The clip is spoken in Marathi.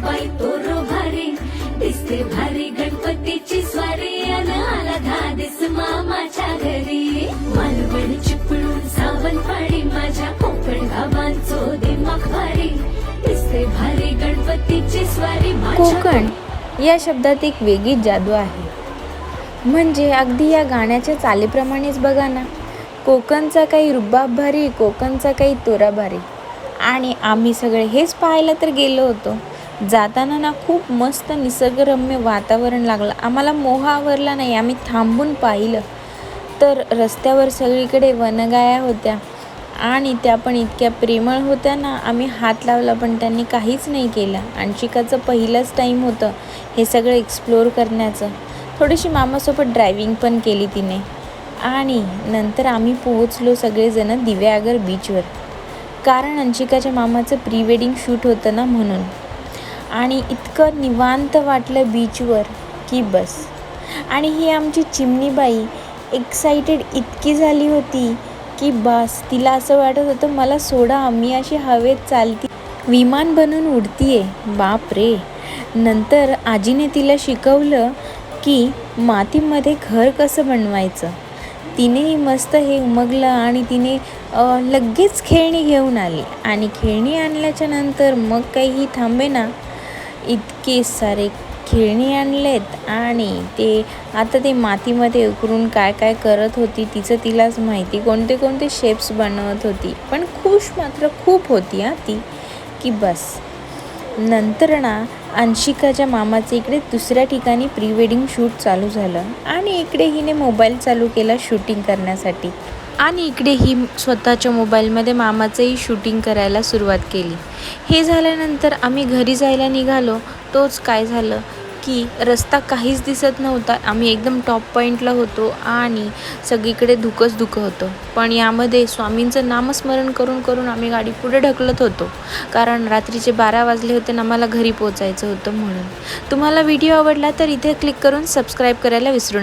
बाई तोरो भारी दिसते भारी गणपतीची स्वारी अन आला धादिस मामाच्या घरी मालवण चिपळूण सावंतवाडी माझ्या कोकण गावांचो दिमाग भारी दिसते भारी गणपतीची स्वारी कोकण या शब्दात एक वेगळीच जादू आहे. म्हणजे अगदी या गाण्याच्या चालीप्रमाणेच बघा ना, कोकणचा काही रुबाब भारी, कोकणचा काही तोरा भारी. आणि आम्ही सगळे हेच पाहायला तर गेलो होतो. जाताना ना खूप मस्त निसर्गरम्य वातावरण लागलं. आम्हाला मोह आवरला नाही. आम्ही थांबून पाहिलं तर रस्त्यावर सगळीकडे वनगाया होत्या आणि त्या पण इतक्या प्रेमळ होत्या ना. आम्ही हात लावला पण त्यांनी काहीच नाही केलं. अंशिकाचं पहिलंच टाईम होतं हे सगळं एक्सप्लोअर करण्याचं. थोडीशी मामासोबत ड्रायव्हिंग पण केली तिने. आणि नंतर आम्ही पोहोचलो सगळेजण दिव्यागर बीचवर, कारण अंशिकाच्या मामाचं प्री वेडिंग शूट होतं ना म्हणून. आणि इतकं निवांत वाटलं बीचवर की बस. आणि ही आमची चिमणीबाई एक्साइटेड इतकी झाली होती की बस. तिला असं वाटत होतं मला सोडा, मी अशी हवेत चालती, विमान बनून उडतीये. बाप रे. नंतर आजीने तिला शिकवलं की मातीमध्ये घर कसं बनवायचं. तिनेही मस्त हे उमगलं आणि तिने लगेच खेळणी घेऊन आली. आणि खेळणी आणल्याच्या नंतर मग काही थांबे ना, इतके सारे खेळणी आणलेत. आणि आता ते मातीमध्ये उकरून काय काय करत होती तिचं तिलाच माहिती. कोणते कोणते शेप्स बनवत होती. पण खुश मात्र खूप होती ती की बस. नंतर ना अंशिकाच्या मामाचं इकडे दुसऱ्या ठिकाणी प्री वेडिंग शूट चालू झालं. आणि इकडे हिने मोबाईल चालू केला शूटिंग करण्यासाठी. आणि इकडे ही स्वतःच्या मोबाईलमध्ये मामाचंही शूटिंग करायला सुरुवात केली. हे झाल्यानंतर आम्ही घरी जायला निघालो. तोच काय झालं की रस्ता काहीच दिसत नव्हता. आम्ही एकदम टॉप पॉईंटला होतो आणि सगळीकडे धुकंच धुकं होतं. पण यामध्ये स्वामींचं नामस्मरण करून करून आम्ही गाडी पुढे ढकलत होतो, कारण रात्रीचे 12 वाजले होते आणि आम्हाला घरी पोचायचं होतं म्हणून. तुम्हाला व्हिडिओ आवडला तर इथे क्लिक करून सबस्क्राईब करायला विसरू नका.